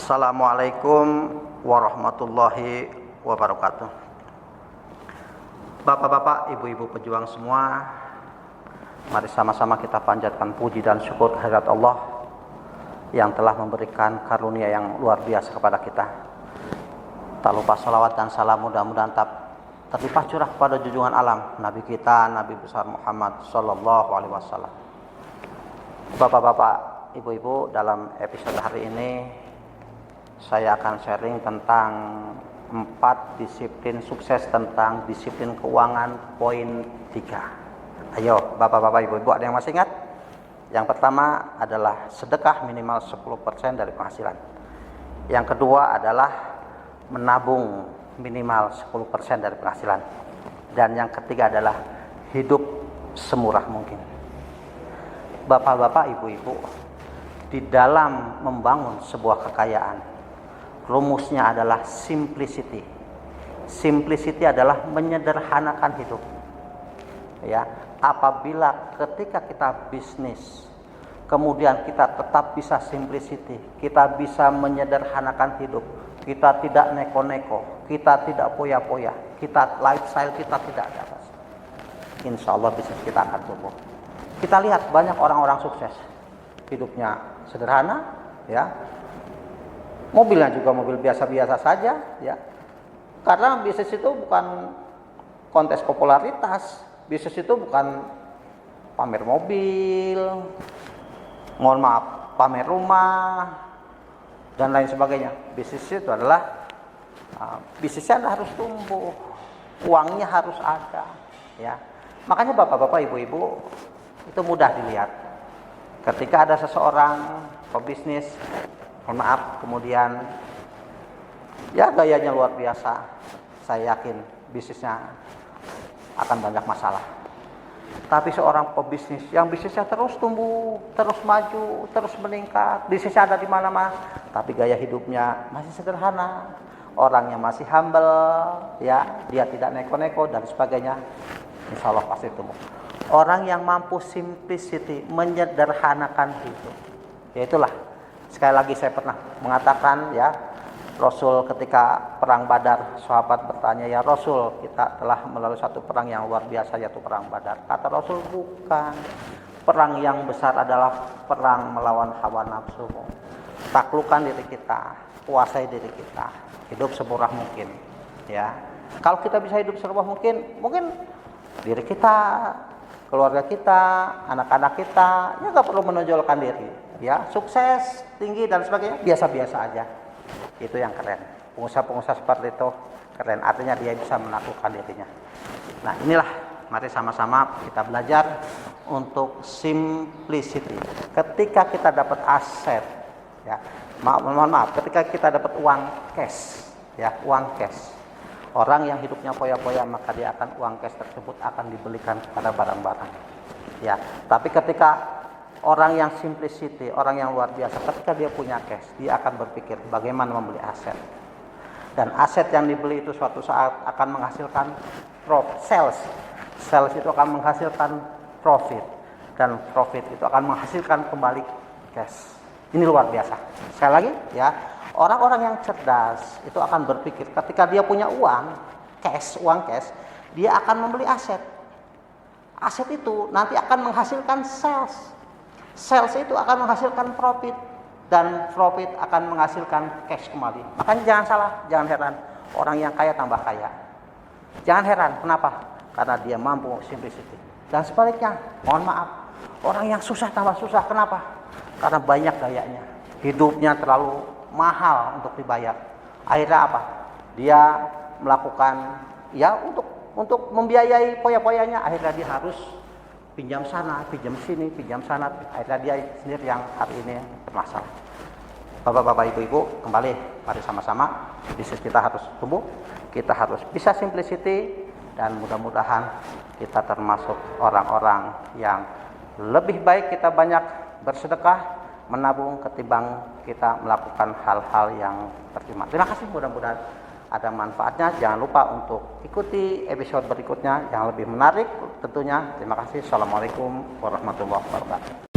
Assalamualaikum warahmatullahi wabarakatuh. Bapak-bapak, ibu-ibu pejuang semua, mari sama-sama kita panjatkan puji dan syukur kehadirat Allah yang telah memberikan karunia yang luar biasa kepada kita. Tak lupa salawat dan salam mudah-mudahan terlimpah curah kepada junjungan alam Nabi kita, Nabi besar Muhammad Sallallahu Alaihi Wasallam. Bapak-bapak, ibu-ibu, dalam episode hari ini saya akan sharing tentang 4 disiplin sukses tentang disiplin keuangan poin 3. Ayo bapak-bapak, ibu-ibu, ada yang masih ingat? Yang pertama adalah sedekah minimal 10% dari penghasilan. Yang kedua adalah menabung minimal 10% dari penghasilan. Dan yang ketiga adalah hidup semurah mungkin. Bapak-bapak, ibu-ibu, di dalam membangun sebuah kekayaan, rumusnya adalah simplicity. Simplicity adalah menyederhanakan hidup. Ya, apabila ketika kita bisnis, kemudian kita tetap bisa simplicity, kita bisa menyederhanakan hidup, kita tidak neko-neko, kita tidak poya-poya, kita lifestyle kita tidak atas, insya Allah bisnis kita akan tumbuh. Kita lihat banyak orang-orang sukses, hidupnya sederhana, ya. Mobilnya juga mobil biasa-biasa saja, ya. Karena bisnis itu bukan kontes popularitas, bisnis itu bukan pamer mobil, mohon maaf, pamer rumah dan lain sebagainya. Bisnis itu adalah bisnisnya harus tumbuh, uangnya harus ada, ya. Makanya bapak-bapak, ibu-ibu, itu mudah dilihat. Ketika ada seseorang pebisnis, mohon maaf, kemudian ya gayanya luar biasa, saya yakin bisnisnya akan banyak masalah. Tapi seorang pebisnis yang bisnisnya terus tumbuh, terus maju, terus meningkat, bisnisnya ada di mana-mana, tapi gaya hidupnya masih sederhana, orangnya masih humble, ya, dia tidak neko-neko dan sebagainya, insya Allah pasti tumbuh. Orang yang mampu simplicity, menyederhanakan hidup, yaitulah. Sekali lagi saya pernah mengatakan, ya, Rasul ketika perang Badar, sahabat bertanya, ya Rasul, kita telah melalui satu perang yang luar biasa, yaitu perang Badar. Kata Rasul, bukan. Perang yang besar adalah perang melawan hawa nafsu. Taklukkan diri kita, kuasai diri kita, hidup semurah mungkin, ya. Kalau kita bisa hidup semurah mungkin diri kita, keluarga kita, anak-anak kita, ya nggak perlu menonjolkan diri, ya, sukses, tinggi dan sebagainya, biasa-biasa aja. Itu yang keren. Pengusaha-pengusaha seperti itu keren, artinya dia bisa menaklukkan dirinya. Nah, inilah, mari sama-sama kita belajar untuk simplicity. Ketika kita dapat aset, ya, mohon maaf, ketika kita dapat uang cash, ya, uang cash. Orang yang hidupnya poya-poya, maka dia akan, uang cash tersebut akan dibelikan kepada barang-barang. Ya, tapi ketika orang yang simplicity, orang yang luar biasa, ketika dia punya cash, dia akan berpikir bagaimana membeli aset. Dan aset yang dibeli itu suatu saat akan menghasilkan sales. Sales itu akan menghasilkan profit. Dan profit itu akan menghasilkan kembali cash. Ini luar biasa. Sekali lagi, ya. Orang-orang yang cerdas itu akan berpikir ketika dia punya uang cash, dia akan membeli aset. Aset itu nanti akan menghasilkan sales. Sales itu akan menghasilkan profit dan profit akan menghasilkan cash kembali. Makanya jangan salah, jangan heran orang yang kaya tambah kaya. Jangan heran, kenapa? Karena dia mampu simplicity. Dan sebaliknya, mohon maaf, orang yang susah tambah susah, kenapa? Karena banyak gayanya. Hidupnya terlalu mahal untuk dibayar. Akhirnya apa? Dia melakukan, ya, untuk membiayai poya-poyanya, akhirnya dia harus pinjam sana, pinjam sini, pinjam sana. Akhirnya dia sendiri yang hari ini bermasalah. Bapak-bapak, ibu-ibu, kembali, mari sama-sama bisnis kita harus tumbuh, kita harus bisa simplicity, dan mudah-mudahan kita termasuk orang-orang yang lebih baik kita banyak bersedekah, menabung, ketimbang kita melakukan hal-hal yang percuma. Terima kasih, mudah-mudahan ada manfaatnya. Jangan lupa untuk ikuti episode berikutnya yang lebih menarik tentunya. Terima kasih. Assalamualaikum warahmatullahi wabarakatuh.